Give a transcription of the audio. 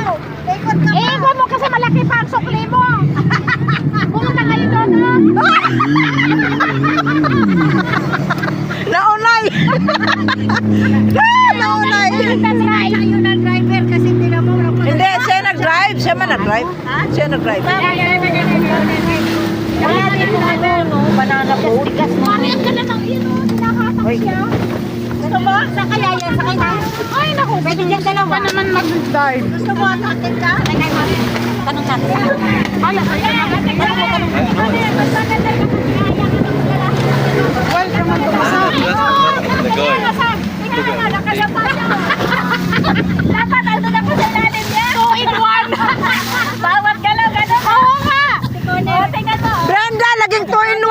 Ikot mo kasi malaki pa ang sukli mo. Pumunta kayo doon, ha? Naunay! Naunay! Tayo na driver kasi tira mo. Hindi, siya nag-drive. Siya man nag-drive. Siya nag-drive. Kaya dito na doon, no? Banana boat. Marian ka na ng ino. Tinakatang siya. Gusto mo? Sa kaya yan? Sakay na? Ay, naku. Pwede dyan dalawa naman mag-dive. Gusto mo atin ka? Tanong natin. Ala, welcome on to Masag. Dapat ano na po sa ilalim niya? 2 in 1. Bawat galaw, gano'n. Oo nga. O, tingnan mo. Brenda, laging 2 in